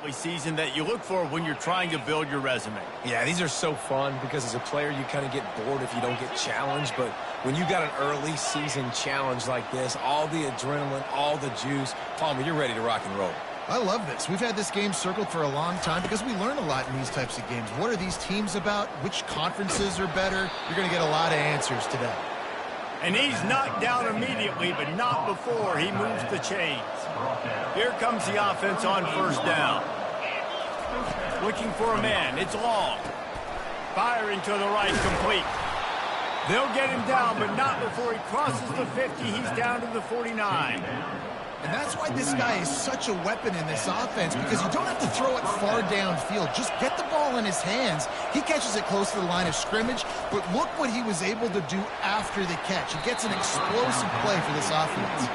early season that you look for when you're trying to build your resume. Yeah, these are so fun because as a player, you kind of get bored if you don't get challenged. But when you got an early season challenge like this, all the adrenaline, all the juice, Palmer, you're ready to rock and roll. I love this. We've had this game circled for a long time because we learn a lot in these types of games. What are these teams about? Which conferences are better? You're going to get a lot of answers today. And he's knocked down immediately, but not before he moves the chains. Here comes the offense on first down. Looking for a man. It's long. Firing to the right, complete. They'll get him down, but not before he crosses the 50. He's down to the 49. And that's why this guy is such a weapon in this offense, because you don't have to throw it far downfield. Just get the ball in his hands. He catches it close to the line of scrimmage, but look what he was able to do after the catch. He gets an explosive play for this offense.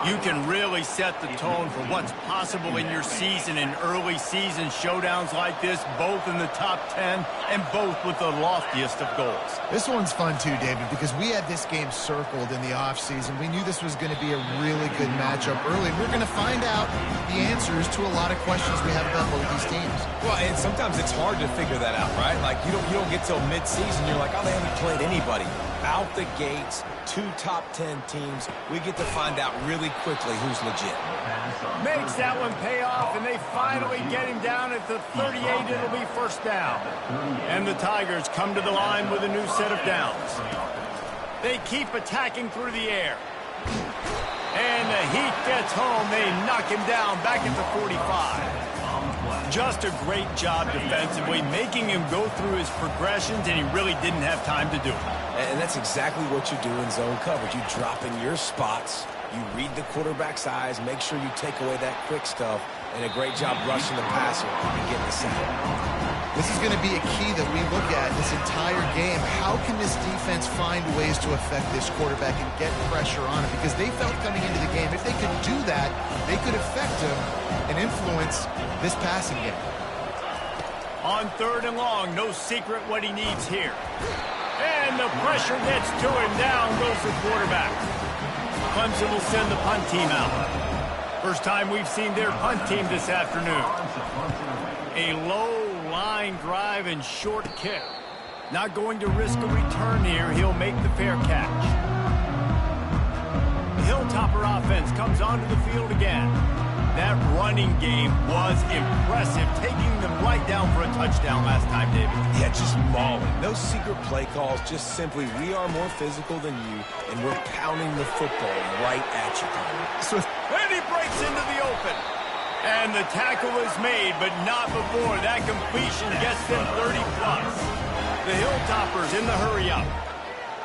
You can really set the tone for what's possible in your season in early season showdowns like this, both in the top 10 and both with the loftiest of goals. This one's fun too, David, because we had this game circled in the offseason. We knew this was going to be a really good matchup early. We're going to find out the answers to a lot of questions we have about both these teams. Well, and sometimes it's hard to figure that out, right? Like, you don't get till mid-season, you're like, oh, they haven't played anybody. Out the gates, 2 top 10 teams, we get to find out really quickly who's legit. Makes that one pay off, and they finally get him down at the 38. It'll be first down. And the Tigers come to the line with a new set of downs. They keep attacking through the air. And the heat gets home. They knock him down back at the 45. Just a great job defensively, making him go through his progressions, and he really didn't have time to do it. And that's exactly what you do in zone coverage. You drop in your spots, you read the quarterback's eyes, make sure you take away that quick stuff, and a great job rushing the passer and getting the sack. This is going to be a key that we look at this entire game. How can this defense find ways to affect this quarterback and get pressure on him? Because they felt coming into the game, if they could do that, they could affect him and influence this passing game. On 3rd and long, no secret what he needs here. And the pressure gets to him. Down goes the quarterback. Clemson will send the punt team out. First time we've seen their punt team this afternoon. A low line drive and short kick. Not going to risk a return here. He'll make the fair catch. The Hilltopper offense comes onto the field again. That running game was impressive, taking them right down for a touchdown last time, David. Yeah, just mauling. No secret play calls, just simply we are more physical than you, and we're pounding the football right at you. And he breaks into the open. And the tackle is made, but not before that completion gets them 30+. The Hilltoppers in the hurry-up.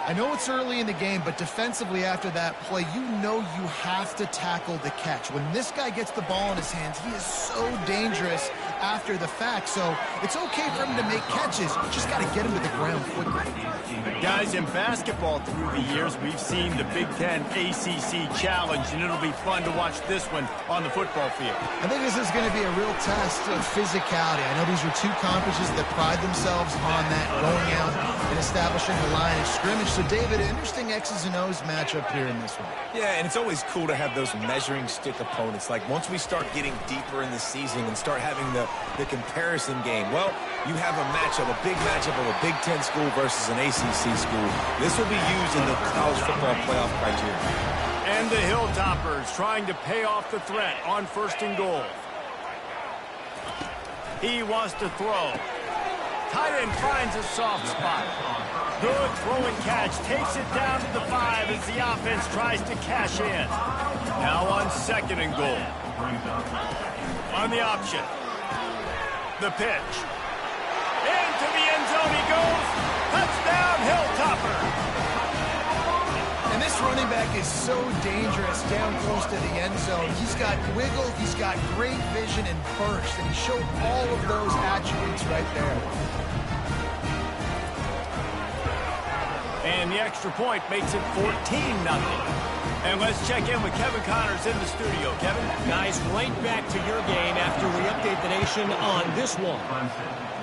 I know it's early in the game, but defensively after that play, you know you have to tackle the catch. When this guy gets the ball in his hands, he is so dangerous after the fact. So it's okay for him to make catches. You just got to get him to the ground quickly. Guys, in basketball through the years, we've seen the Big Ten ACC Challenge, and it'll be fun to watch this one on the football field. I think this is going to be a real test of physicality. I know these are 2 conferences that pride themselves on that, going out and establishing the line of scrimmage. So, David, interesting X's and O's matchup here in this one. Yeah, and it's always cool to have those measuring stick opponents. Like, once we start getting deeper in the season and start having the comparison game, well, you have a matchup, a big matchup of a Big Ten school versus an ACC school. This will be used in the college football playoff criteria. And the Hilltoppers trying to pay off the threat on 1st and goal. He wants to throw. Tight end finds a soft spot. Good throw and catch. Takes it down to the 5 as the offense tries to cash in. Now on 2nd and goal. On the option. The pitch. Into the end zone he goes. Touchdown, Hilltopper. And this running back is so dangerous down close to the end zone. He's got wiggle, he's got great vision and burst, and he showed all of those attributes right there. And the extra point makes it 14-0. And let's check in with Kevin Connors in the studio. Kevin? Guys, right back to your game after we update the nation on this one.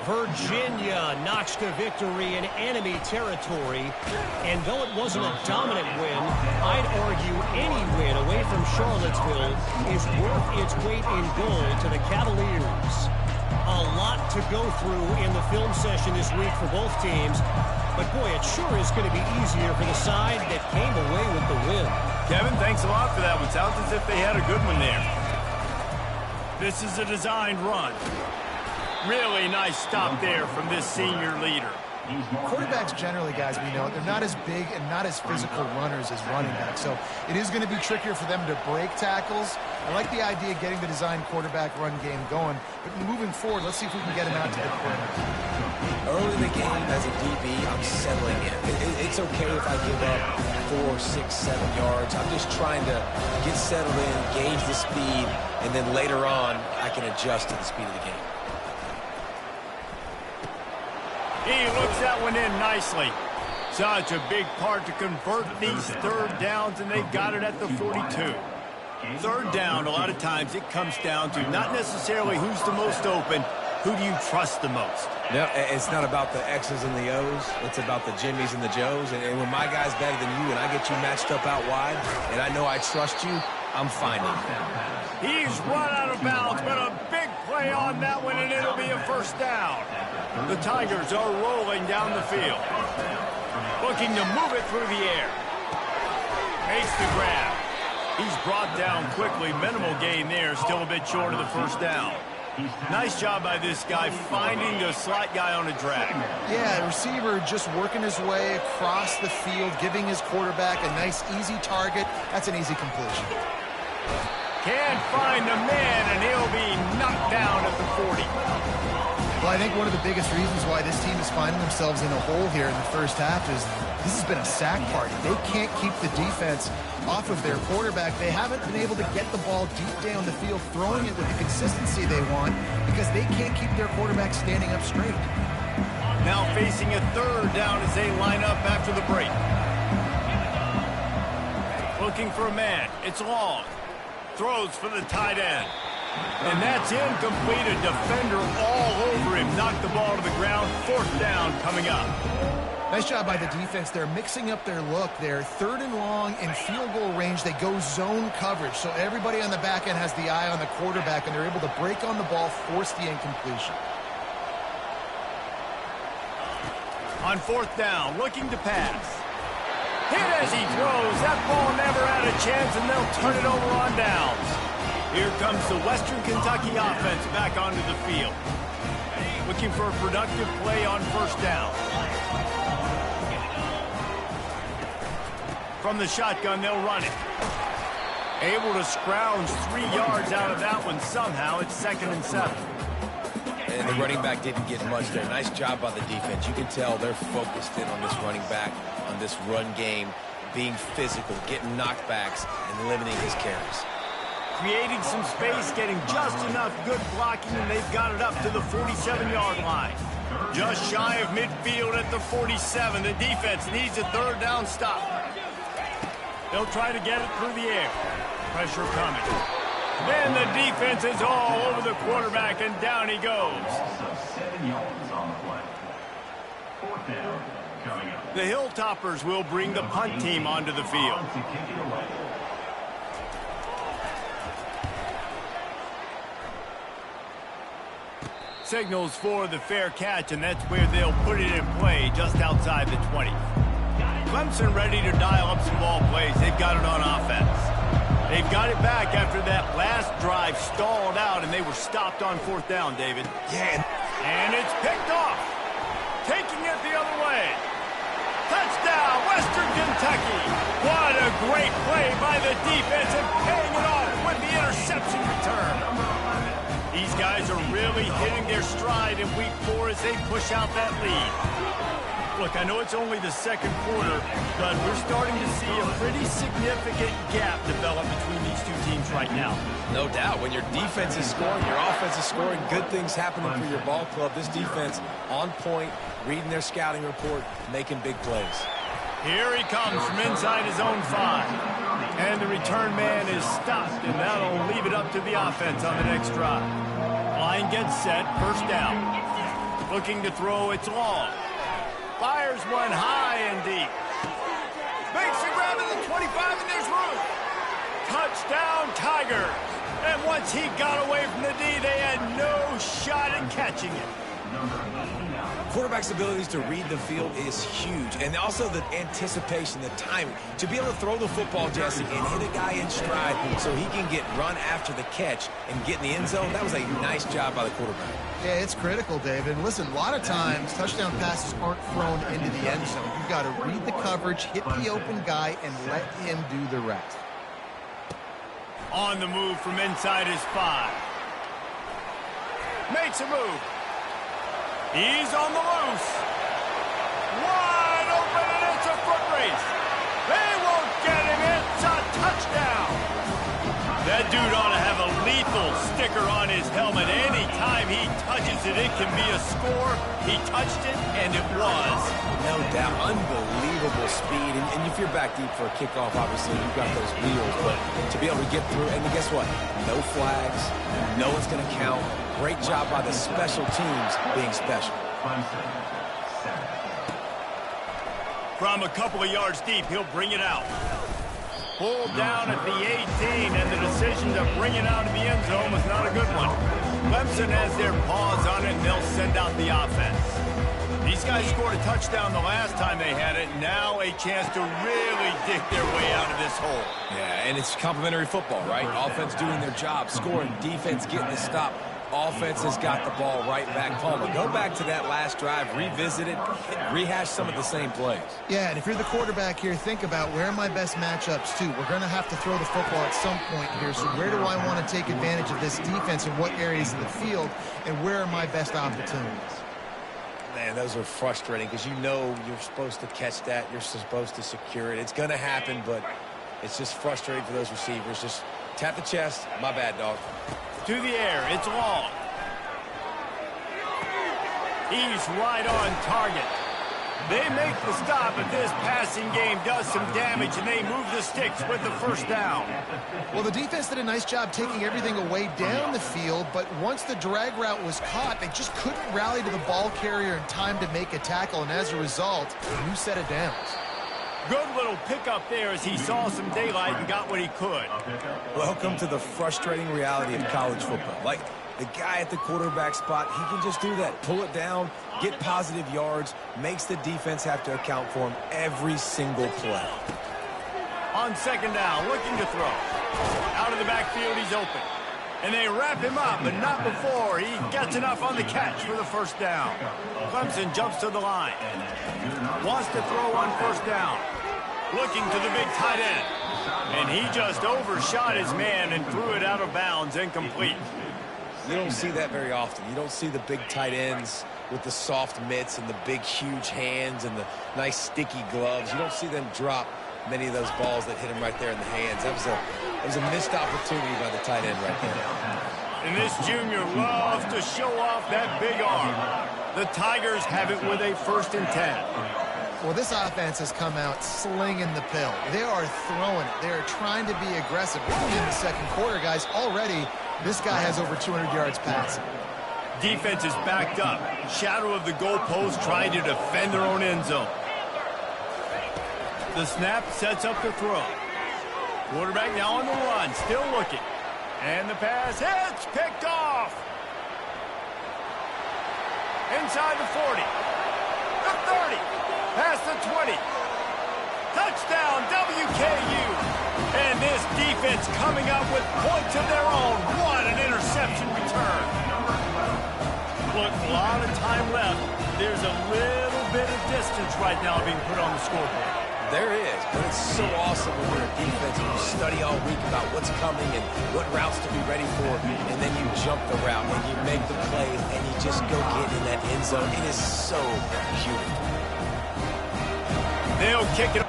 Virginia notched a victory in enemy territory. And though it wasn't a dominant win, I'd argue any win away from Charlottesville is worth its weight in gold to the Cavaliers. A lot to go through in the film session this week for both teams. But, boy, it sure is going to be easier for the side that came away with the win. Kevin, thanks a lot for that one. Sounds as if they had a good one there. This is a designed run. Really nice stop there from this senior leader. Quarterbacks generally, guys, we know, they're not as big and not as physical runners as running backs. So it is going to be trickier for them to break tackles. I like the idea of getting the designed quarterback run game going. But moving forward, let's see if we can get him out to the quarterback. Early in the game, as a DB, I'm settling in. It's okay if I give up 4, 6, 7 yards. I'm just trying to get settled in, gauge the speed, and then later on, I can adjust to the speed of the game. He looks that one in nicely. Such a big part to convert these third downs, and they've got it at the 42. Third down, a lot of times it comes down to not necessarily who's the most open, who do you trust the most? No, it's not about the X's and the O's. It's about the Jimmys and the Joes. And when my guy's better than you and I get you matched up out wide, and I know I trust you, I'm finding it. He's run out of bounds, but a big play on that one, and it'll be a first down. The Tigers are rolling down the field. Looking to move it through the air. Makes the grab. He's brought down quickly. Minimal gain there. Still a bit short of the first down. Nice job by this guy finding the slot guy on a drag. Yeah, the receiver just working his way across the field, giving his quarterback a nice, easy target. That's an easy completion. Can't find the man, and he'll be knocked down at the 40. Well, I think one of the biggest reasons why this team is finding themselves in a hole here in the first half is this has been a sack party. They can't keep the defense off of their quarterback. They haven't been able to get the ball deep down the field, throwing it with the consistency they want because they can't keep their quarterback standing up straight. Now facing a third down as they line up after the break. Looking for a man. It's long. Throws for the tight end. And that's incomplete. A defender all over him. Knocked the ball to the ground. Fourth down coming up. Nice job by the defense. They're mixing up their look. They're third and long in field goal range. They go zone coverage. So everybody on the back end has the eye on the quarterback, and they're able to break on the ball, force the incompletion. On fourth down, looking to pass. Hit as he throws. That ball never had a chance, and they'll turn it over on downs. Here comes the Western Kentucky offense back onto the field. Looking for a productive play on first down. From the shotgun, they'll run it. Able to scrounge 3 yards out of that one somehow. It's 2nd and 7. And the running back didn't get much there. Nice job by the defense. You can tell they're focused in on this running back, on this run game, being physical, getting knockbacks, and limiting his carries. Creating some space, getting just enough good blocking, and they've got it up to the 47-yard line. Just shy of midfield at the 47. The defense needs a third down stop. They'll try to get it through the air. Pressure coming. Then the defense is all over the quarterback, and down he goes. Also 7 yards on the play. Fourth down coming up. The Hilltoppers will bring the punt team onto the field. To kick it away. Signals for the fair catch, and that's where they'll put it in play just outside the 20. Clemson ready to dial up some ball plays. They've got it on offense. They've got it back after that last drive stalled out, and they were stopped on fourth down, David. Yeah. And it's picked off. Taking it the other way. Touchdown, Western Kentucky. What a great play by the defense, and paying it off with the interception return. These guys are really hitting their stride in week 4 as they push out that lead. Look, I know it's only the second quarter, but we're starting to see a pretty significant gap develop between these two teams right now. No doubt. When your defense is scoring, your offense is scoring, good things happening for your ball club. This defense on point, reading their scouting report, making big plays. Here he comes from inside his own 5. And the return man is stopped, and that'll leave it up to the offense on the next drive. Line gets set, first down. Looking to throw, it's long. Fires one high and deep. Makes a grab at the 25, and there's room. Touchdown, Tigers. And once he got away from the D, they had no shot at catching it. Quarterback's abilities to read the field is huge, and also the anticipation, the timing. To be able to throw the football, Jesse, and hit a guy in stride so he can get run after the catch and get in the end zone, that was a nice job by the quarterback. Yeah, it's critical, David. And listen, a lot of times touchdown passes aren't thrown into the end zone. You've got to read the coverage, hit the open guy, and let him do the rest. On the move from inside his 5. Makes a move. He's on the loose. Wide open, and it's a foot race. They won't get him. It's a touchdown. That dude ought to have a lethal sticker on his helmet. Anytime he touches it, it can be a score. He touched it, and it was. No doubt. Unbelievable speed. And if you're back deep for a kickoff, obviously, you've got those wheels. But to be able to get through, and guess what? No flags. No one's going to count. Great job by the special teams being special. From a couple of yards deep, he'll bring it out. Pulled down at the 18, and the decision to bring it out of the end zone was not a good one. Clemson has their paws on it, and they'll send out the offense. These guys scored a touchdown the last time they had it. Now a chance to really dig their way out of this hole. Yeah, and it's complimentary football, right? Offense doing their job, scoring, defense getting the stop. Offense has got the ball right back. Palmer, go back to that last drive, revisit it, rehash some of the same plays. Yeah, and if you're the quarterback here, think about where are my best matchups too. We're going to have to throw the football at some point here, so where do I want to take advantage of this defense and what areas of the field, and where are my best opportunities? Man, those are frustrating because you know you're supposed to catch that. You're supposed to secure it. It's going to happen, but it's just frustrating for those receivers. Just tap the chest. My bad, dog. To the air, it's long. He's right on target. They make the stop, but this passing game does some damage, and they move the sticks with the first down. Well, the defense did a nice job taking everything away down the field, but once the drag route was caught, they just couldn't rally to the ball carrier in time to make a tackle, and as a result, a new set of downs. Good little pickup there as he saw some daylight and got what he could. Welcome to the frustrating reality of college football. Like, the guy at the quarterback spot, he can just do that. Pull it down, get positive yards, makes the defense have to account for him every single play. On second down, looking to throw. Out of the backfield, he's open. And they wrap him up, but not before he gets enough on the catch for the first down. Clemson jumps to the line. Wants to throw on first down. Looking to the big tight end. And he just overshot his man and threw it out of bounds, incomplete. You don't see that very often. You don't see the big tight ends with the soft mitts and the big, huge hands and the nice, sticky gloves. You don't see them drop many of those balls that hit him right there in the hands. That was a missed opportunity by the tight end right there. And this junior loves to show off that big arm. The Tigers have it with a 1st and 10. Well, this offense has come out slinging the pill. They are throwing it. They are trying to be aggressive. In the second quarter, guys, already this guy has over 200 yards passing. Defense is backed up. Shadow of the goalpost trying to defend their own end zone. The snap sets up the throw. Quarterback now on the run, still looking. And the pass hits, picked off. Inside the 40. The 30. Past the 20. Touchdown, WKU. And this defense coming up with points of their own. What an interception return. Look, a lot of time left. There's a little bit of distance right now being put on the scoreboard. There is, but it's so awesome when you're a defense and you study all week about what's coming and what routes to be ready for, and then you jump the route and you make the plays and you just go get in that end zone. It is so beautiful. They'll kick it.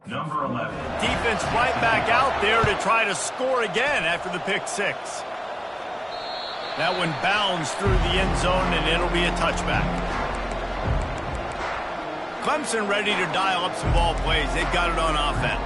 Number 11. Defense right back out there to try to score again after the pick 6. That one bounds through the end zone, and it'll be a touchback. Clemson ready to dial up some ball plays. They've got it on offense.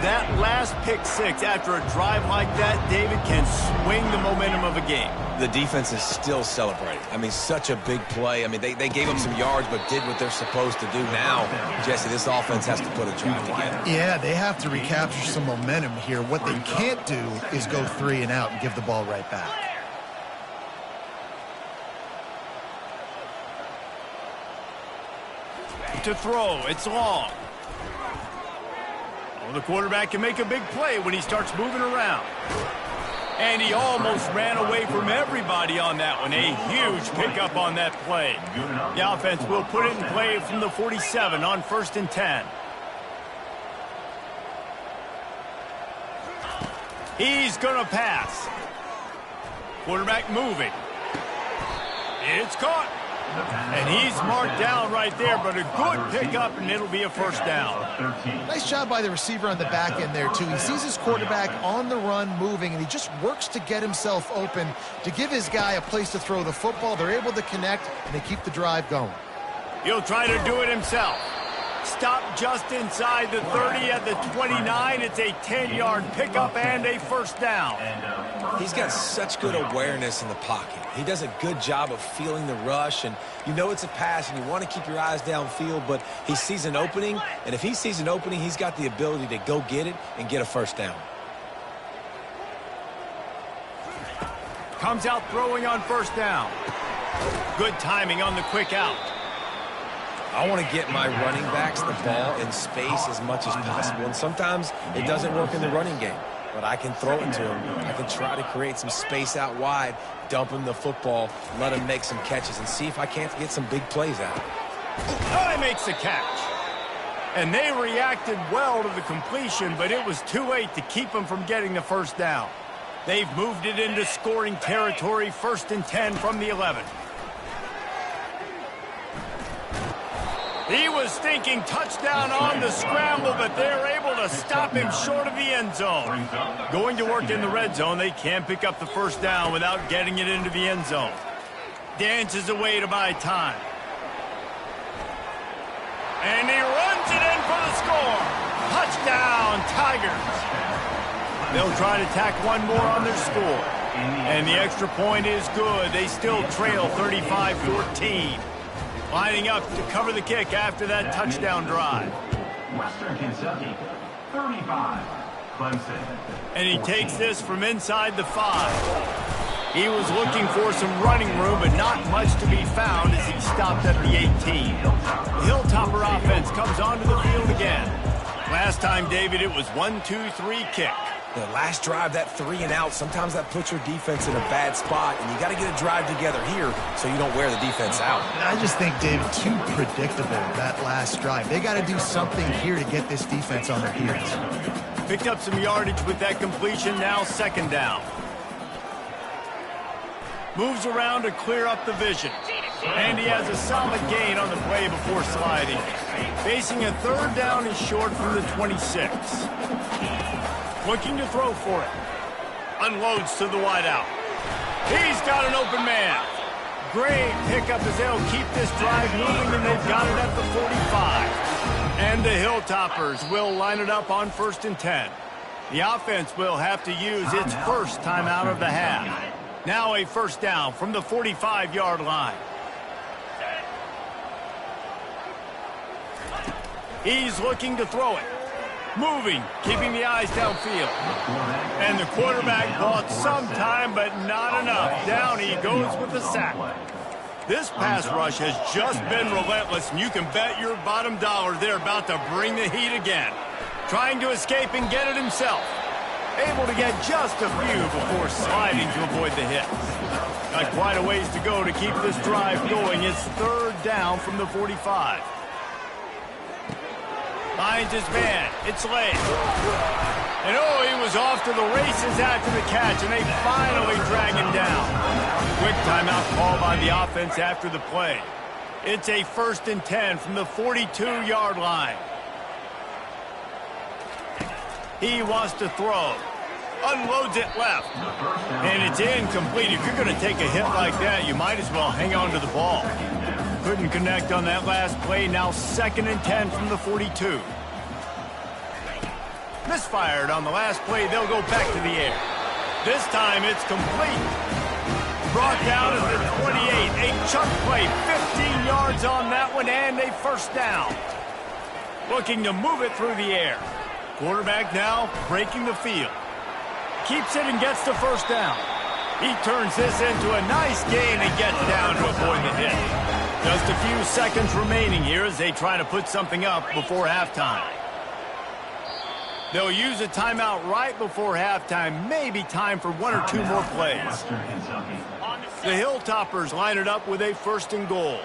That last pick six after a drive like that, David, can swing the momentum of a game. The defense is still celebrating. I mean, such a big play. I mean, they gave up some yards but did what they're supposed to do. Now, Jesse, this offense has to put a drive together. Yeah, they have to recapture some momentum here. What they can't do is go 3 and out and give the ball right back. To throw, it's long. Oh, the quarterback can make a big play when he starts moving around. And he almost ran away from everybody on that one. A huge pickup on that play. The offense will put it in play from the 47 on 1st and 10. He's going to pass. Quarterback moving. It's caught. And he's marked down right there, but a good pickup, and it'll be a first down. Nice job by the receiver on the back end there, too. He sees his quarterback on the run moving, and he just works to get himself open to give his guy a place to throw the football. They're able to connect, and they keep the drive going. He'll try to do it himself. Stop just inside the 30 at the 29. It's a 10-yard pickup and a first down. He's got such good awareness in the pocket. He does a good job of feeling the rush, and you know it's a pass, and you want to keep your eyes downfield, but he sees an opening, and if he sees an opening, he's got the ability to go get it and get a first down. Comes out throwing on first down. Good timing on the quick out. I want to get my running backs the ball in space as much as possible, and sometimes it doesn't work in the running game. But I can throw it to him. I can try to create some space out wide, dump him the football, let him make some catches, and see if I can't get some big plays out. Oh, he makes the catch. And they reacted well to the completion, but it was too late to keep him from getting the first down. They've moved it into scoring territory, 1st and 10 from the 11. He was thinking touchdown on the scramble, but they're able to stop him short of the end zone. Going to work in the red zone, they can't pick up the first down without getting it into the end zone. Dances away to buy time. And he runs it in for the score. Touchdown, Tigers. They'll try to tack one more on their score. And the extra point is good. They still trail 35-14. Lining up to cover the kick after that touchdown drive. Western Kentucky, 35, Clemson. And he takes this from inside the 5. He was looking for some running room, but not much to be found as he stopped at the 18. The Hilltopper offense comes onto the field again. Last time, David, it was 1-2-3 kick. The last drive, that 3 and out, sometimes that puts your defense in a bad spot, and you got to get a drive together here so you don't wear the defense out. I just think, David, too predictable, that last drive. They got to do something here to get this defense on their heels. Picked up some yardage with that completion, now 2nd down. Moves around to clear up the vision. And he has a solid gain on the play before sliding. Facing a 3rd down and short from the 26. Looking to throw for it. Unloads to the wideout. He's got an open man. Great pickup as they'll keep this drive moving, and they've got it at the 45. And the Hilltoppers will line it up on 1st and 10. The offense will have to use its first timeout of the half. Now a first down from the 45-yard line. He's looking to throw it. Moving, keeping the eyes downfield. And the quarterback bought some time, but not enough. Down he goes with the sack. This pass rush has just been relentless, and you can bet your bottom dollar they're about to bring the heat again. Trying to escape and get it himself. Able to get just a few before sliding to avoid the hit. Got quite a ways to go to keep this drive going. It's 3rd down from the 45. Finds his man. It's late. And oh, he was off to the races after the catch, and they finally drag him down. Quick timeout call by the offense after the play. It's a 1st and 10 from the 42-yard line. He wants to throw. Unloads it left. And it's incomplete. If you're going to take a hit like that, you might as well hang on to the ball. Couldn't connect on that last play. Now 2nd and 10 from the 42. Misfired on the last play. They'll go back to the air. This time it's complete. Brought down at the 28. A chunk play. 15 yards on that one and a first down. Looking to move it through the air. Quarterback now breaking the field. Keeps it and gets the first down. He turns this into a nice gain and gets down to avoid the hit. Just a few seconds remaining here as they try to put something up before halftime. They'll use a timeout right before halftime. Maybe time for one or two more plays. The Hilltoppers line it up with a first and goal.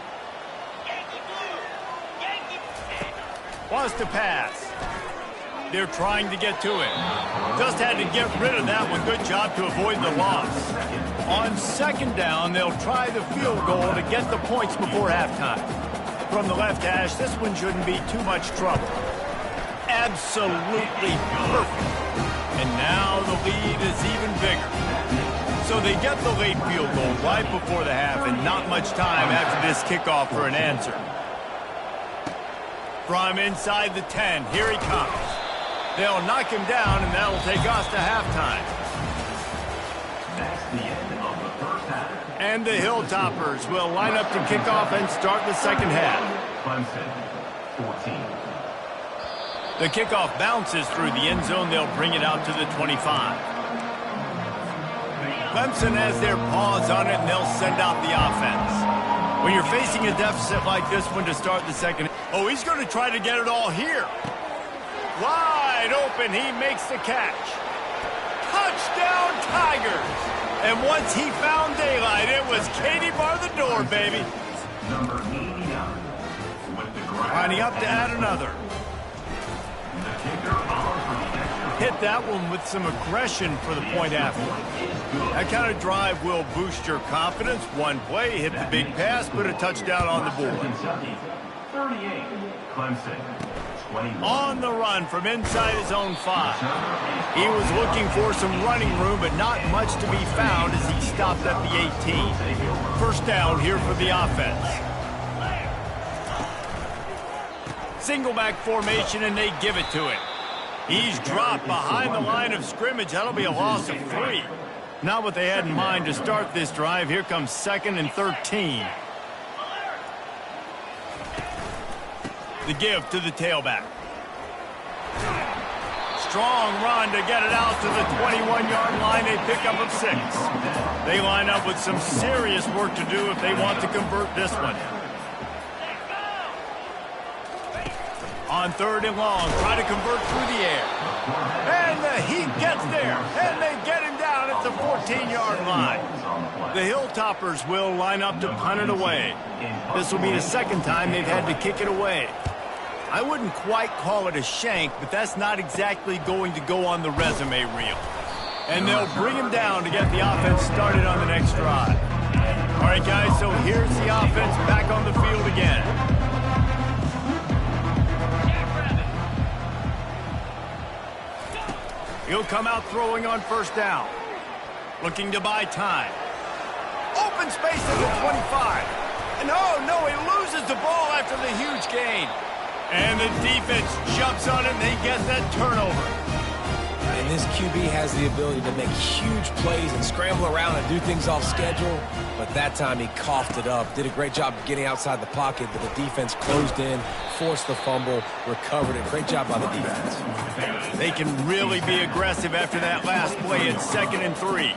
Wants to pass. They're trying to get to it. Just had to get rid of that one. Good job to avoid the loss. On second down, they'll try the field goal to get the points before halftime. From the left hash, this one shouldn't be too much trouble. Absolutely perfect. And now the lead is even bigger. So they get the late field goal right before the half and not much time after this kickoff for an answer. From inside the 10, here he comes. They'll knock him down, and that'll take us to halftime. That's the end of the first half. And the Hilltoppers will line up to kick off and start the second half. Clemson, 14. The kickoff bounces through the end zone. They'll bring it out to the 25. Clemson has their paws on it, and they'll send out the offense. When you're facing a deficit like this one to start the second, oh, he's going to try to get it all here. Wide open, he makes the catch. Touchdown, Tigers! And once he found daylight, it was Katie bar the door, baby. Number 89. With the grab. Lining up to add another. The kicker followed for the extra. Hit that one with some aggression for the point after. That kind of drive will boost your confidence. One play, hit the big pass, put a touchdown on the board. Kentucky, 38. Clemson, 21. On the run from inside his own 5. He was looking for some running room, but not much to be found as he stopped at the 18. First down here for the offense. Single back formation, and they give it to him. He's dropped behind the line of scrimmage. That'll be a loss of 3. Not what they had in mind to start this drive. Here comes 2nd and 13. The give to the tailback. Strong run to get it out to the 21-yard line. A pickup of 6. They line up with some serious work to do if they want to convert this one. On 3rd and long, try to convert through the air. And the Heat gets there. And they get him down at the 14-yard line. The Hilltoppers will line up to punt it away. This will be the second time they've had to kick it away. I wouldn't quite call it a shank, but that's not exactly going to go on the resume reel. And they'll bring him down to get the offense started on the next drive. All right, guys, so here's the offense back on the field again. He'll come out throwing on first down. Looking to buy time. Open space at the 25. And oh, no, he loses the ball after the huge gain. And the defense jumps on it, and they get that turnover. And this QB has the ability to make huge plays and scramble around and do things off schedule. But that time he coughed it up. Did a great job of getting outside the pocket, but the defense closed in, forced the fumble, recovered it. Great job by the defense. They can really be aggressive after that last play at 2nd and 3.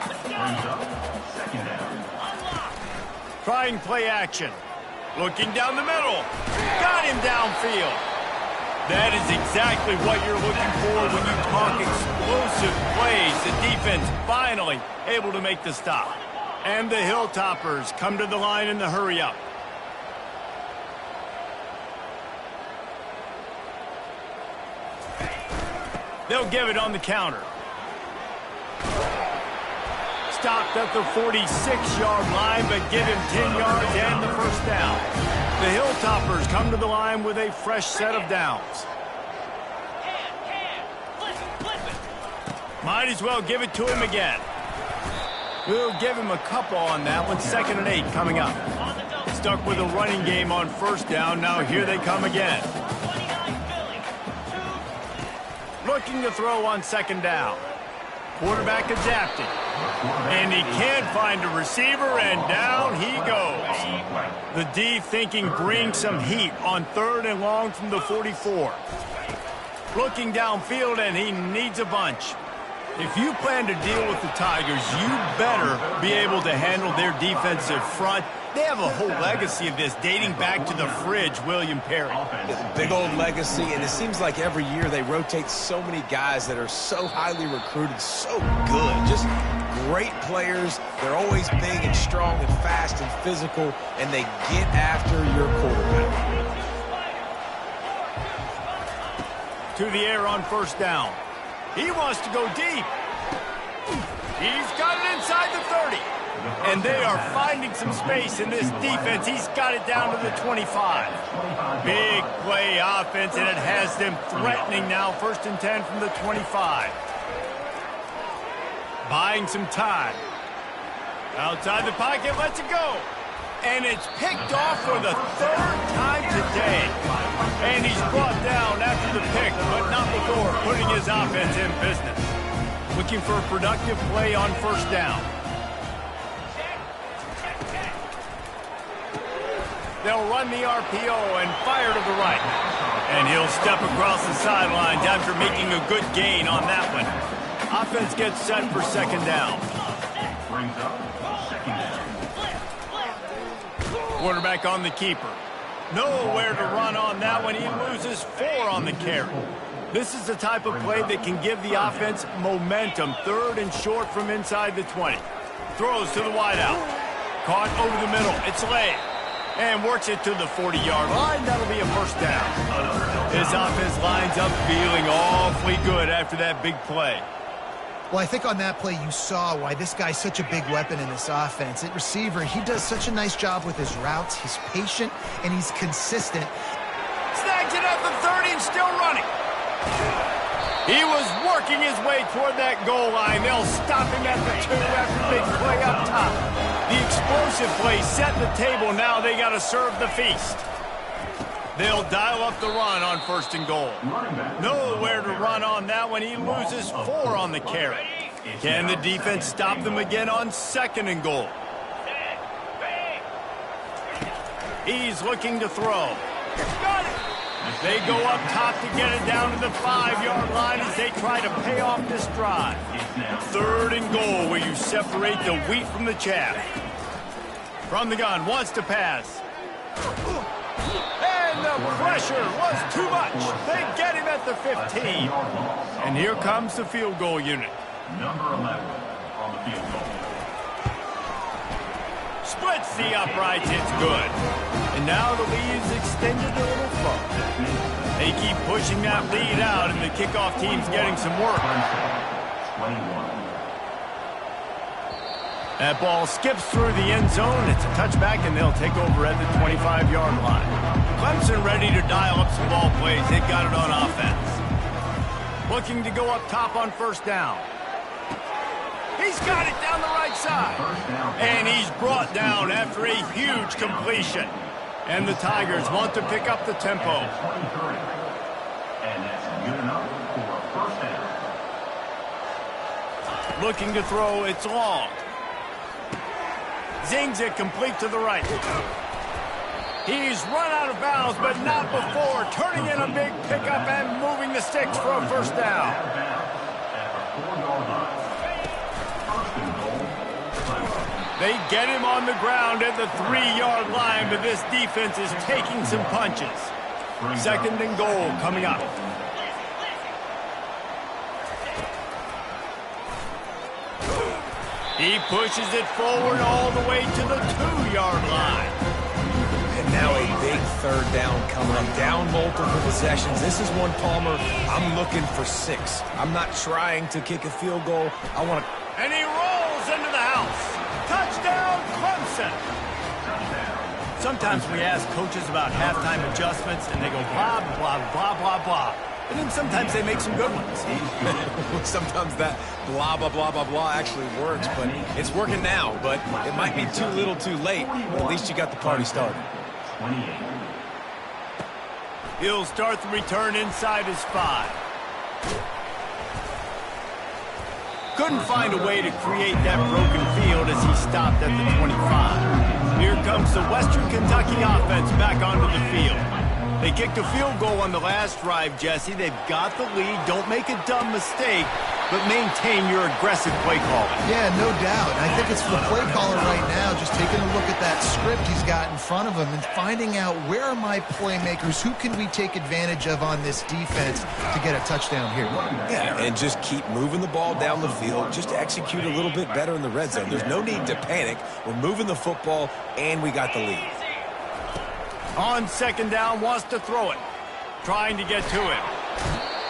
Trying play action. Looking down the middle. Got him downfield. That is exactly what you're looking for when you talk explosive plays. The defense finally able to make the stop. And the Hilltoppers come to the line in the hurry-up. They'll give it on the counter. Stopped at the 46-yard line, but give him 10 yards and the first down. The Hilltoppers come to the line with a fresh set of downs. Might as well give it to him again. We'll give him a couple on that one. 2nd and 8 coming up. Stuck with a running game on first down. Now here they come again. looking to throw on second down. Quarterback adapting. And he can't find a receiver, and down he goes. The D thinking bring some heat on 3rd and long from the 44. Looking downfield, and he needs a bunch. If you plan to deal with the Tigers, you better be able to handle their defensive front. They have a whole legacy of this dating back to the fridge, William Perry. Big old legacy, and it seems like every year they rotate so many guys that are so highly recruited, so good. Just great players. They're always big and strong and fast and physical, and they get after your quarterback. To the air on 1st down. He wants to go deep. He's got it inside the 30. And they are finding some space in this defense. He's got it down to the 25. Big play offense, and it has them threatening now. 1st and 10 from the 25. Buying some time. Outside the pocket, lets it go. And it's picked off for the 3rd time today. And he's brought down after the pick, but not before putting his offense in business. Looking for a productive play on 1st down. They'll run the RPO and fire to the right. And he'll step across the sidelines after making a good gain on that one. Offense gets set for 2nd down. Brings up 2nd down. Quarterback on the keeper. Nowhere to run on that one. He loses 4 on the carry. This is the type of play that can give the offense momentum. 3rd and short from inside the 20. Throws to the wideout. Caught over the middle. It's laid. And works it to the 40-yard line. That'll be a 1st down. His offense lines up feeling awfully good after that big play. Well, I think on that play you saw why this guy's such a big weapon in this offense. At receiver, he does such a nice job with his routes. He's patient, and he's consistent. Snags it at the 30 and still running. He was working his way toward that goal line. They'll stop him at the 2 after the big play up top. The explosive play set the table. Now they got to serve the feast. They'll dial up the run on 1st and goal. Nowhere to run on that one. He loses 4 on the carry. Can the defense stop them again on 2nd and goal? He's looking to throw. Got it. They go up top to get it down to the 5-yard line as they try to pay off this drive. 3rd and goal, where you separate the wheat from the chaff. From the gun, wants to pass. And the pressure was too much. They get him at the 15. And here comes the field goal unit. Number 11 on the field goal. Splits the uprights. It's good. And now the lead is extended a little further. They keep pushing that lead out, and the kickoff team's getting some work. 21. That ball skips through the end zone. It's a touchback, and they'll take over at the 25-yard line. Clemson ready to dial up some ball plays. They've got it on offense. Looking to go up top on 1st down. He's got it down the right side. And he's brought down after a huge completion. And the Tigers want to pick up the tempo. 23. And that's good enough for a 1st down. Looking to throw, it's long. Zings it complete to the right. He's run out of bounds, but not before turning in a big pickup and moving the sticks for a 1st down. They get him on the ground at the 3-yard line, but this defense is taking some punches. 2nd and goal coming up. He pushes it forward all the way to the 2-yard line. And now a big 3rd down coming up. Down multiple possessions. This is one, Palmer, I'm looking for 6. I'm not trying to kick a field goal. I want to... And he rolls into the house. Touchdown, Clemson. Sometimes we ask coaches about halftime adjustments, and they go blah, blah, blah, blah, blah. And then sometimes they make some good ones. Sometimes that blah, blah, blah, blah, blah actually works, but it's working now. But it might be too little too late. But at least you got the party started. 28. He'll start the return inside his 5. couldn't find a way to create that broken field as he stopped at the 25. Here comes the Western Kentucky offense back onto the field. They kicked a field goal on the last drive, Jesse. They've got the lead. Don't make a dumb mistake, but maintain your aggressive play calling. Yeah, no doubt. I think it's for the play caller right now, just taking a look at that script he's got in front of him and finding out where are my playmakers, who can we take advantage of on this defense to get a touchdown here. Yeah, and just keep moving the ball down the field. Just execute a little bit better in the red zone. There's no need to panic. We're moving the football, and we got the lead. On second down, wants to throw it. Trying to get to him.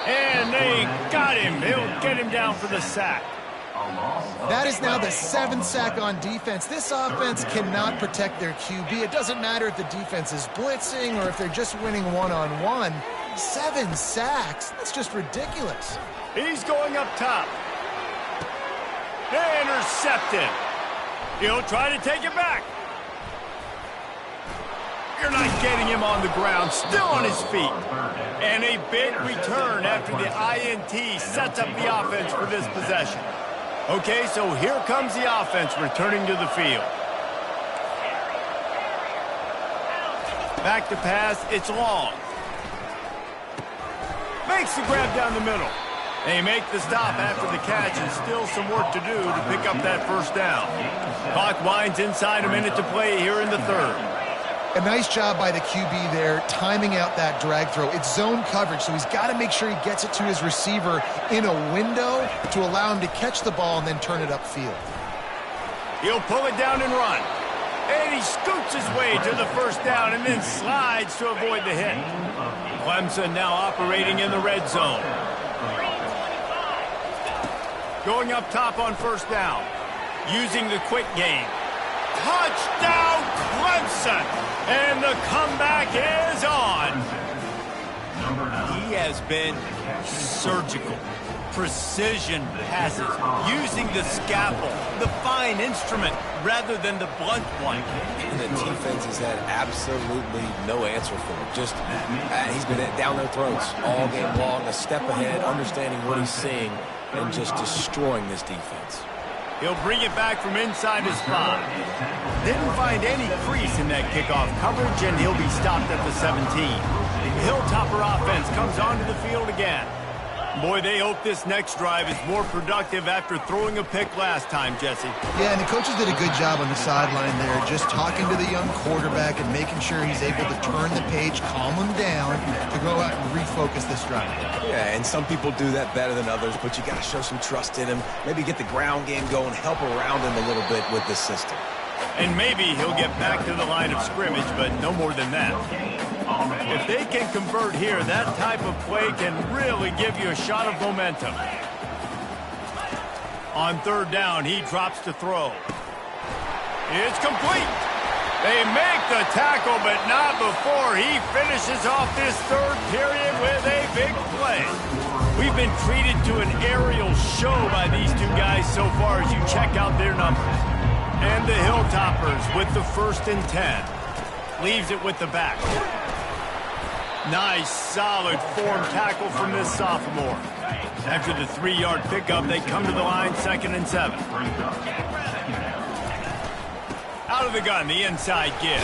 And they got him. He'll get him down for the sack. That is now the 7th sack on defense. This offense cannot protect their QB. It doesn't matter if the defense is blitzing or if they're just winning one-on-one. 7 sacks? That's just ridiculous. He's going up top. Intercepted. He'll try to take it back. You're not getting him on the ground, still on his feet. And a big return after the INT sets up the offense for this possession. Okay, so here comes the offense returning to the field. Back to pass, it's long. Makes the grab down the middle. They make the stop after the catch and still some work to do to pick up that first down. Clock winds inside, a minute to play here in the third. A nice job by the QB there, timing out that drag throw. It's zone coverage, so he's got to make sure he gets it to his receiver in a window to allow him to catch the ball and then turn it upfield. He'll pull it down and run. And he scoots his way to the first down and then slides to avoid the hit. Clemson now operating in the red zone. Going up top on first down. Using the quick game. Touchdown, Clemson! And the comeback is on. He has been surgical. Precision passes, using the scalpel, the fine instrument, rather than the blunt one. And the defense has had absolutely no answer for him. Just, he's been down their throats all game long, a step ahead, understanding what he's seeing, and just destroying this defense. He'll bring it back from inside his spot. Didn't find any crease in that kickoff coverage, and he'll be stopped at the 17. The Hilltopper offense comes onto the field again. Boy, they hope this next drive is more productive after throwing a pick last time, Jesse. Yeah, and the coaches did a good job on the sideline there, just talking to the young quarterback and making sure he's able to turn the page, calm him down, to go out and refocus this drive. Yeah, and some people do that better than others, but you got to show some trust in him. Maybe get the ground game going, help around him a little bit with this system. And maybe he'll get back to the line of scrimmage, but no more than that. If they can convert here, that type of play can really give you a shot of momentum. On third down, he drops to throw. It's complete. They make the tackle, but not before he finishes off this third period with a big play. We've been treated to an aerial show by these two guys so far as you check out their numbers. And the Hilltoppers with the 1st and 10. Leaves it with the back. Nice, solid form tackle from this sophomore. After the 3-yard pickup, they come to the line, 2nd and 7. Out of the gun, the inside give.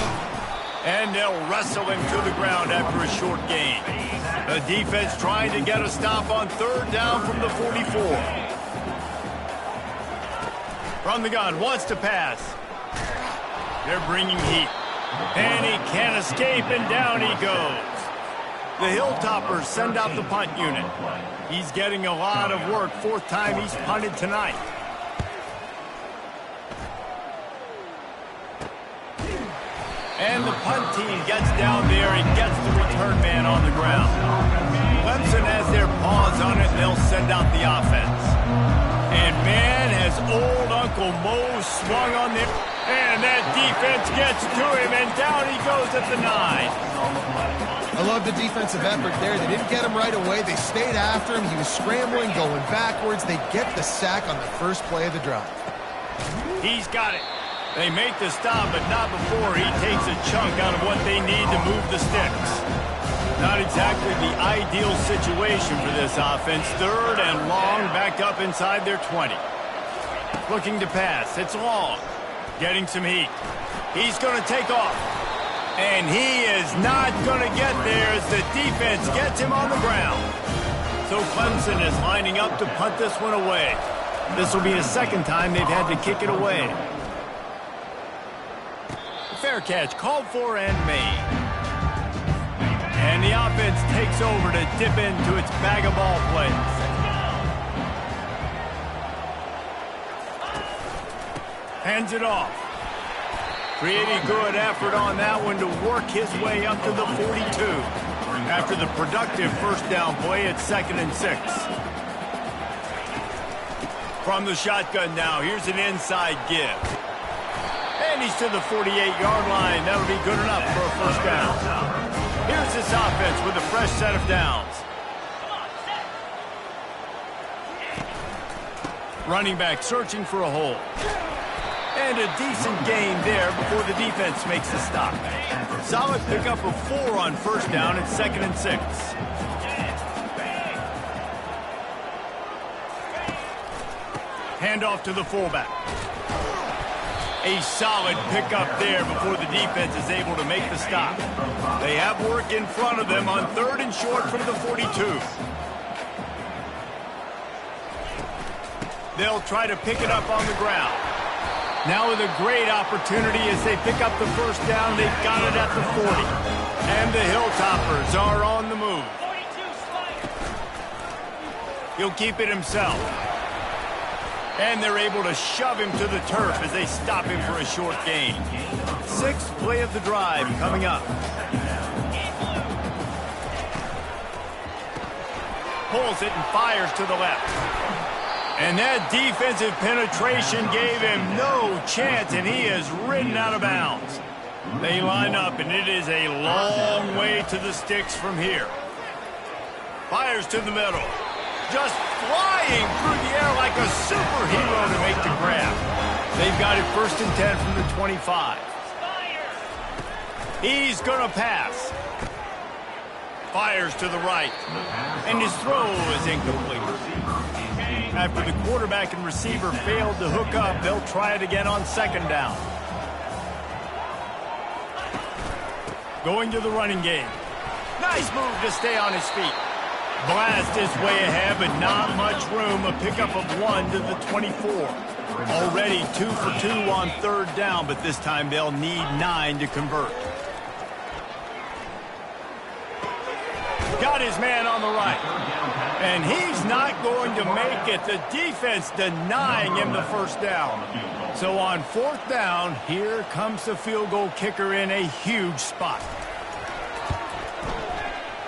And they'll wrestle him to the ground after a short gain. The defense trying to get a stop on third down from the 44. From the gun, wants to pass. They're bringing heat. And he can't escape, and down he goes. The Hilltoppers send out the punt unit. He's getting a lot of work. 4th time he's punted tonight. And the punt team gets down there and gets the return man on the ground. Clemson has their paws on it, and they'll send out the offense. And man, has old Uncle Mo swung on there. And that defense gets to him, and down he goes at the 9. I love the defensive effort there. They didn't get him right away. They stayed after him. He was scrambling, going backwards. They get the sack on the first play of the drive. He's got it. They make the stop, but not before he takes a chunk out of what they need to move the sticks. Not exactly the ideal situation for this offense. 3rd and long, backed up inside their 20. Looking to pass. It's long. Getting some heat. He's going to take off. And he is not going to get there as the defense gets him on the ground. So Clemson is lining up to punt this one away. This will be the second time they've had to kick it away. Fair catch called for and made. And the offense takes over to dip into its bag of ball plays. Hands it off. Pretty good effort on that one to work his way up to the 42. After the productive first down play, it's 2nd and 6. From the shotgun now, here's an inside give. And he's to the 48-yard line. That'll be good enough for a first down. Here's this offense with a fresh set of downs. Running back searching for a hole. And a decent gain there before the defense makes the stop. Solid pickup of 4 on first down at 2nd and 6. Handoff to the fullback. A solid pickup there before the defense is able to make the stop. They have work in front of them on 3rd and short from the 42. They'll try to pick it up on the ground. Now with a great opportunity as they pick up the first down, they've got it at the 40. And the Hilltoppers are on the move. He'll keep it himself. And they're able to shove him to the turf as they stop him for a short gain. 6th play of the drive coming up. Pulls it and fires to the left. And that defensive penetration gave him no chance, and he is ridden out of bounds. They line up, and it is a long way to the sticks from here. Fires to the middle. Just flying through the air like a superhero to make the grab. They've got it 1st and 10 from the 25. He's going to pass. Fires to the right. And his throw is incomplete. After the quarterback and receiver failed to hook up, they'll try it again on 2nd down. Going to the running game. Nice move to stay on his feet. Blast his way ahead, but not much room. A pickup of 1 to the 24. Already 2 for 2 on 3rd down, but this time they'll need 9 to convert. Got his man on the right. And he's not going to make it. The defense denying him the first down. So on 4th down, here comes the field goal kicker in a huge spot.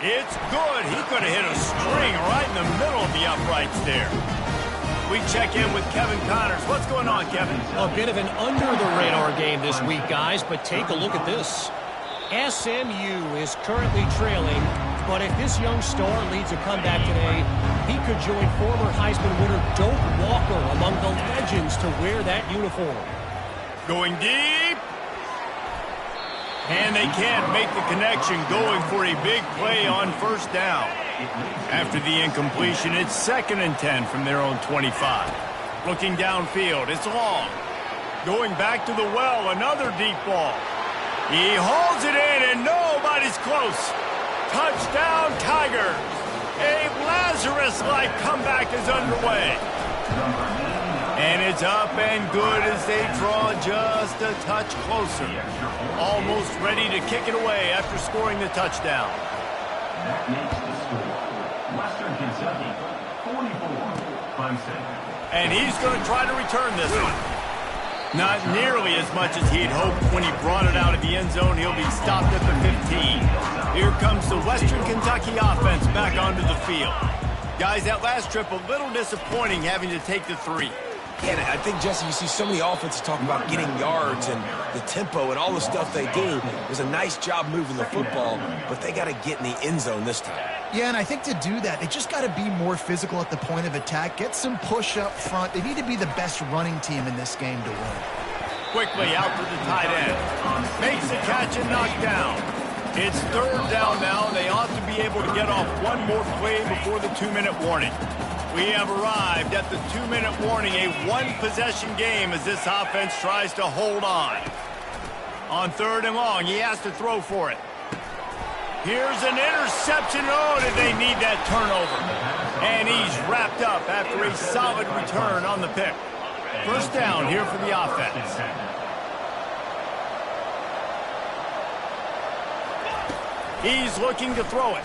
It's good. He could have hit a string right in the middle of the uprights there. We check in with Kevin Connors. What's going on, Kevin? A bit of an under-the-radar game this week, guys, but take a look at this. SMU is currently trailing, but if this young star leads a comeback today, he could join former Heisman winner Doak Walker among the legends to wear that uniform. Going deep. And they can't make the connection, going for a big play on 1st down. After the incompletion, it's 2nd and 10 from their own 25. Looking downfield, it's long. Going back to the well, another deep ball. He hauls it in, and nobody's close. Touchdown, Tigers. A Lazarus-like comeback is underway. And it's up and good as they draw just a touch closer. Almost ready to kick it away after scoring the touchdown. That makes the score. Western Kentucky, 44, Clemson. And he's going to try to return this one. Not nearly as much as he'd hoped when he brought it out of the end zone. He'll be stopped at the 15. Here comes the Western Kentucky offense back onto the field. Guys, that last trip a little disappointing having to take the 3. Yeah, I think, Jesse, you see so many offenses talk about getting yards and the tempo and all the stuff they do. It was a nice job moving the football, but they got to get in the end zone this time. Yeah, and I think to do that, they just got to be more physical at the point of attack, get some push up front. They need to be the best running team in this game to win. Quickly out to the tight end. Makes the catch and knocked down. It's 3rd down now. They ought to be able to get off one more play before the 2-minute warning. We have arrived at the 2-minute warning, a one-possession game as this offense tries to hold on. On 3rd and long, he has to throw for it. Here's an interception. Oh, did they need that turnover? And he's wrapped up after a solid return on the pick. First down here for the offense. He's looking to throw it.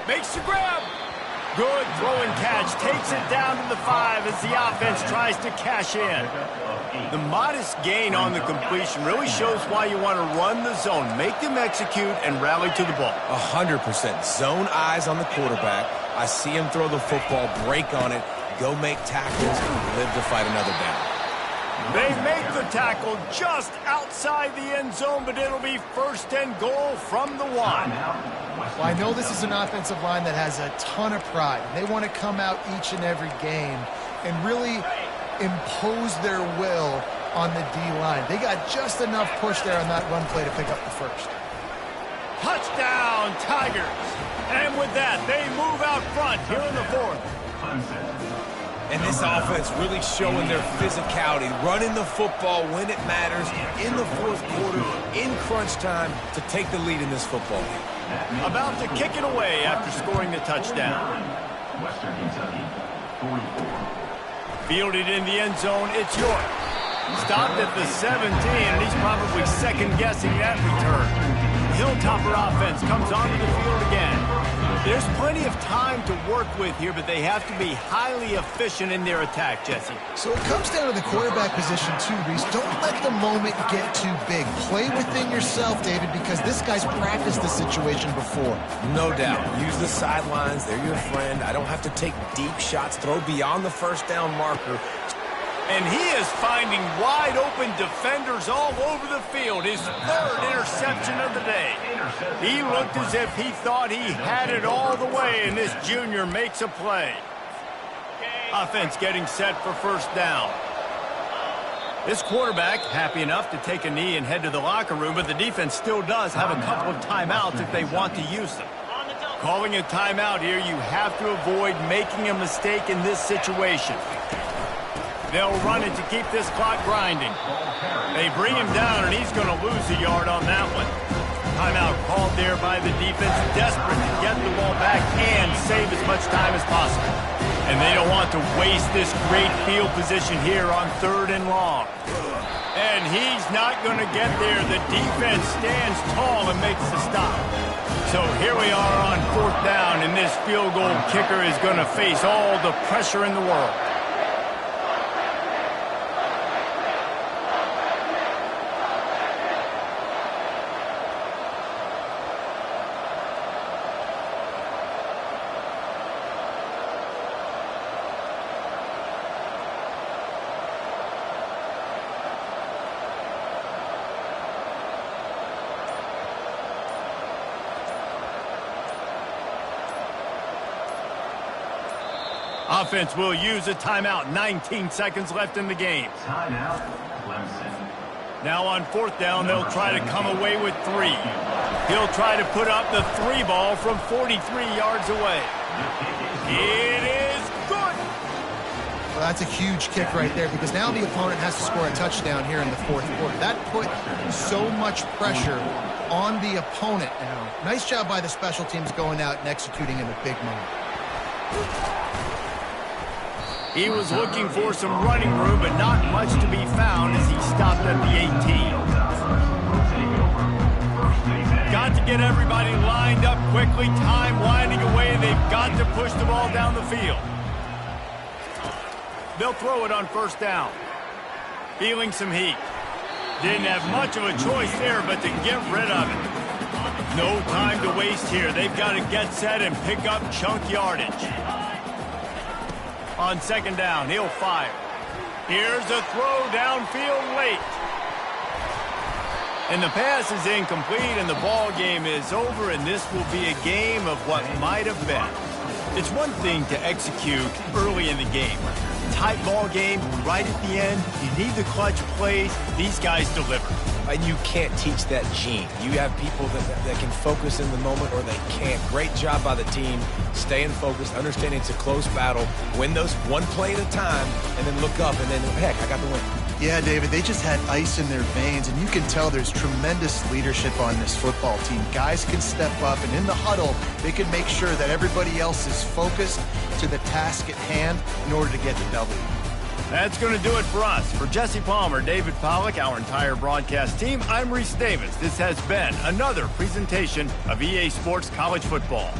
Makes the grab. Good throw and catch. Takes it down to the 5 as the offense tries to cash in. The modest gain on the completion really shows why you want to run the zone. Make them execute and rally to the ball. 100%. Zone eyes on the quarterback. I see him throw the football, break on it, go make tackles, and live to fight another down. They make the tackle just outside the end zone, but it'll be 1st and goal from the 1. Well, I know this is an offensive line that has a ton of pride. They want to come out each and every game and really impose their will on the D-line. They got just enough push there on that run play to pick up the 1st. Touchdown, Tigers. And with that, they move out front here in the 4th. And this offense really showing their physicality, running the football when it matters, in the 4th quarter, in crunch time, to take the lead in this football game. About to kick it away after scoring the touchdown. Western Kentucky, 44. Fielded in the end zone, it's York. Stopped at the 17, and he's probably second-guessing that return. Hilltopper offense comes onto the field again. There's plenty of time to work with here, but they have to be highly efficient in their attack, Jesse. So it comes down to the quarterback position too, Reese. Don't let the moment get too big. Play within yourself, David, because this guy's practiced this situation before. No doubt. Use the sidelines. They're your friend. I don't have to take deep shots. Throw beyond the 1st down marker. And he is finding wide-open defenders all over the field. His 3rd interception of the day. He looked as if he thought he had it all the way, and this junior makes a play. Offense getting set for 1st down. This quarterback happy enough to take a knee and head to the locker room, but the defense still does have a couple of timeouts if they want to use them. Calling a timeout here, you have to avoid making a mistake in this situation. They'll run it to keep this clock grinding. They bring him down, and he's going to lose a yard on that one. Timeout called there by the defense, desperate to get the ball back and save as much time as possible. And they don't want to waste this great field position here on 3rd and long. And he's not going to get there. The defense stands tall and makes the stop. So here we are on 4th down, and this field goal kicker is going to face all the pressure in the world. Offense will use a timeout. 19 seconds left in the game. Timeout, Clemson. Now on 4th down, they'll try to come away with 3. He'll try to put up the 3 ball from 43 yards away. It is good. Well, that's a huge kick right there because now the opponent has to score a touchdown here in the 4th quarter. That put so much pressure on the opponent now. Nice job by the special teams going out and executing in a big moment. He was looking for some running room, but not much to be found as he stopped at the 18. Got to get everybody lined up quickly. Time winding away. They've got to push the ball down the field. They'll throw it on 1st down. Feeling some heat. Didn't have much of a choice there, but to get rid of it. No time to waste here. They've got to get set and pick up chunk yardage. On 2nd down, he'll fire. Here's a throw downfield late. And the pass is incomplete, and the ball game is over, and this will be a game of what might have been. It's one thing to execute early in the game. tight ball game, right at the end, you need the clutch plays. These guys deliver. And you can't teach that gene. You have people that can focus in the moment or they can't. Great job by the team, staying focused, understanding it's a close battle, win those one play at a time, and then look up and then, heck, I got the win. Yeah, David, they just had ice in their veins, and you can tell there's tremendous leadership on this football team. Guys can step up, and in the huddle, they can make sure that everybody else is focused to the task at hand in order to get the W. That's going to do it for us. For Jesse Palmer, David Pollack, our entire broadcast team, I'm Reese Davis. This has been another presentation of EA Sports College Football.